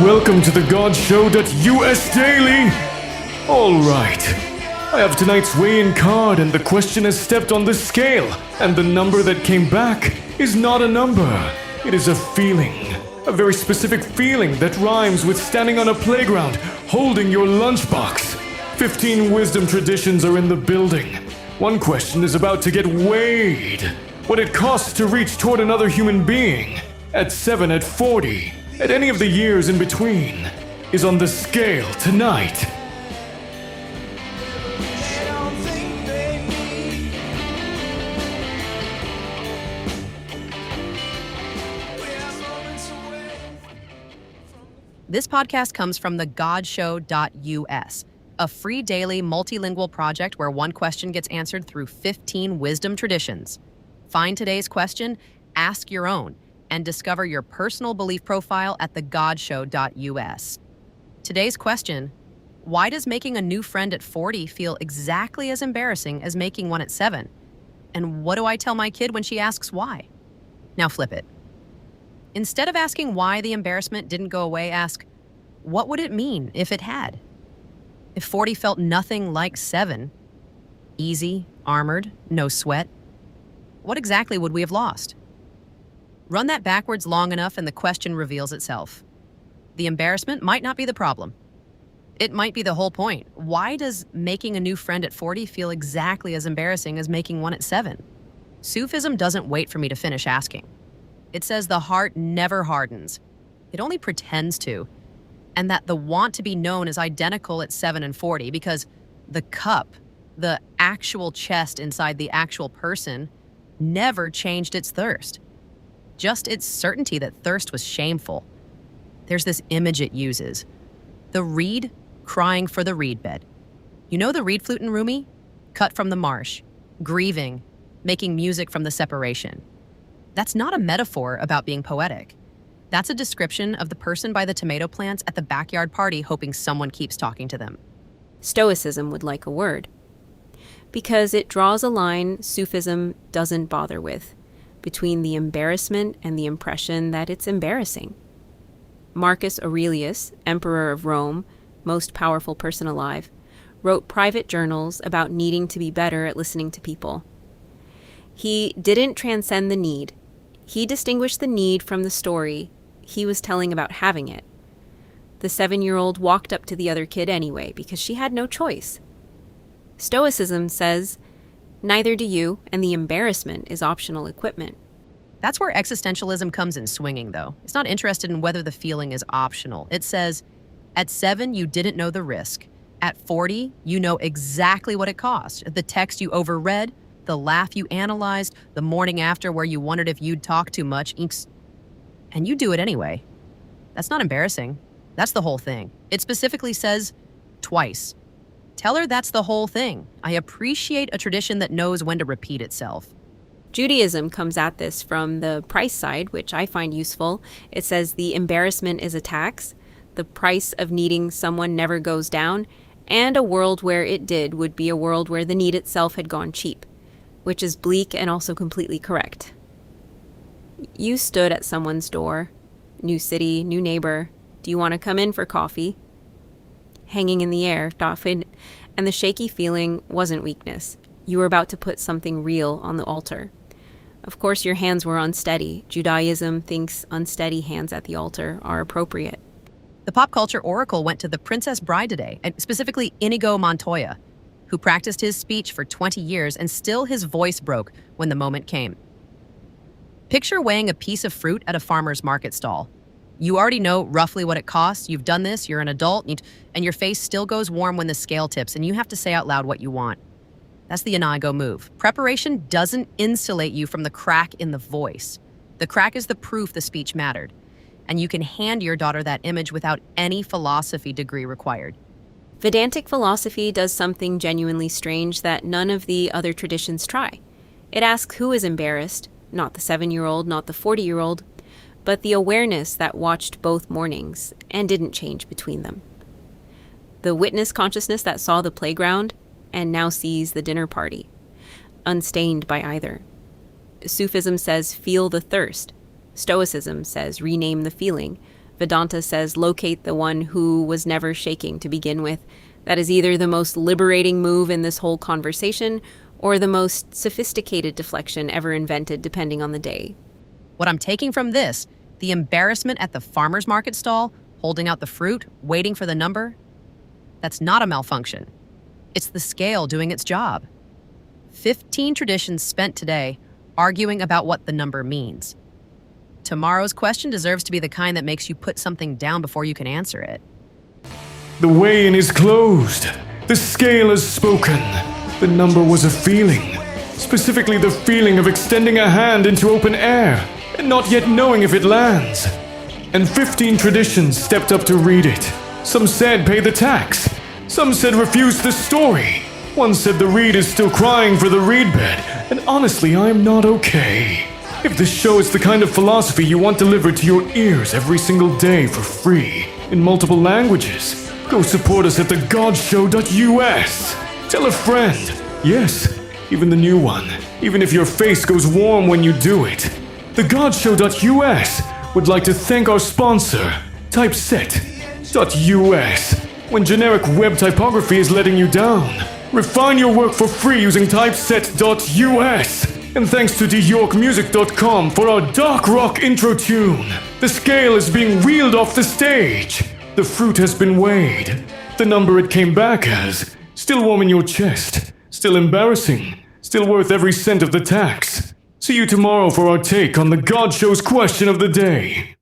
Welcome to the GodShow.us Daily. Alright, I have tonight's weigh-in card and the question has stepped on the scale, and the number that came back is not a number. It is a feeling. A very specific feeling that rhymes with standing on a playground, holding your lunchbox. 15 wisdom traditions are in the building. One question is about to get weighed. What it costs to reach toward another human being, at 7, at 40, at any of the years in between, is on the scale tonight. This podcast comes from the GodShow.us, a free daily multilingual project where one question gets answered through 15 wisdom traditions. Find today's question, ask your own, and discover your personal belief profile at the GodShow.us. Today's question: why does making a new friend at 40 feel exactly as embarrassing as making one at 7? And what do I tell my kid when she asks why? Now flip it. Instead of asking why the embarrassment didn't go away, ask, what would it mean if it had? If 40 felt nothing like 7, easy, armored, no sweat, what exactly would we have lost? Run that backwards long enough and the question reveals itself. The embarrassment might not be the problem. It might be the whole point. Why does making a new friend at 40 feel exactly as embarrassing as making one at 7? Sufism doesn't wait for me to finish asking. It says the heart never hardens. It only pretends to. And that the want to be known is identical at 7 and 40 because the cup, the actual chest inside the actual person, never changed its thirst. Just its certainty that thirst was shameful. There's this image it uses. The reed crying for the reed bed. You know the reed flute in Rumi? Cut from the marsh, grieving, making music from the separation. That's not a metaphor about being poetic. That's a description of the person by the tomato plants at the backyard party hoping someone keeps talking to them. Stoicism would like a word, because it draws a line Sufism doesn't bother with, between the embarrassment and the impression that it's embarrassing. Marcus Aurelius, Emperor of Rome, most powerful person alive, wrote private journals about needing to be better at listening to people. He didn't transcend the need. He distinguished the need from the story he was telling about having it. The 7-year-old walked up to the other kid anyway because she had no choice. Stoicism says, neither do you, and the embarrassment is optional equipment. That's where existentialism comes in swinging, though. It's not interested in whether the feeling is optional. It says, at 7, you didn't know the risk. At 40, you know exactly what it cost. The text you overread, the laugh you analyzed, the morning after where you wondered if you'd talk too much, and you do it anyway. That's not embarrassing. That's the whole thing. It specifically says twice. Tell her that's the whole thing. I appreciate a tradition that knows when to repeat itself. Judaism comes at this from the price side, which I find useful. It says the embarrassment is a tax, the price of needing someone never goes down, and a world where it did would be a world where the need itself had gone cheap, which is bleak and also completely correct. You stood at someone's door. New city, new neighbor. Do you want to come in for coffee? Hanging in the air, and the shaky feeling wasn't weakness. You were about to put something real on the altar. Of course, your hands were unsteady. Judaism thinks unsteady hands at the altar are appropriate. The pop culture oracle went to the Princess Bride today, and specifically Inigo Montoya, who practiced his speech for 20 years and still his voice broke when the moment came. Picture weighing a piece of fruit at a farmer's market stall. You already know roughly what it costs, you've done this, you're an adult, and your face still goes warm when the scale tips, and you have to say out loud what you want. That's the Inigo move. Preparation doesn't insulate you from the crack in the voice. The crack is the proof the speech mattered, and you can hand your daughter that image without any philosophy degree required. Vedantic philosophy does something genuinely strange that none of the other traditions try. It asks who is embarrassed, not the 7-year-old, not the 40-year-old, but the awareness that watched both mornings and didn't change between them. The witness consciousness that saw the playground and now sees the dinner party, unstained by either. Sufism says feel the thirst. Stoicism says rename the feeling. Vedanta says locate the one who was never shaking to begin with. That is either the most liberating move in this whole conversation or the most sophisticated deflection ever invented, depending on the day. What I'm taking from this, the embarrassment at the farmer's market stall, holding out the fruit, waiting for the number, that's not a malfunction. It's the scale doing its job. 15 traditions spent today arguing about what the number means. Tomorrow's question deserves to be the kind that makes you put something down before you can answer it. The weigh-in is closed. The scale has spoken. The number was a feeling. Specifically the feeling of extending a hand into open air and not yet knowing if it lands. And 15 traditions stepped up to read it. Some said pay the tax. Some said refuse the story. One said the reed is still crying for the reed bed. And honestly, I am not okay. If this show is the kind of philosophy you want delivered to your ears every single day for free, in multiple languages, go support us at thegodshow.us. Tell a friend. Yes, even the new one. Even if your face goes warm when you do it. Thegodshow.us would like to thank our sponsor, Typeset.us. When generic web typography is letting you down, refine your work for free using Typeset.us. And thanks to DYorkMusic.com for our dark rock intro tune. The scale is being wheeled off the stage. The fruit has been weighed. The number it came back as, still warm in your chest, still embarrassing, still worth every cent of the tax. See you tomorrow for our take on the God Show's question of the day.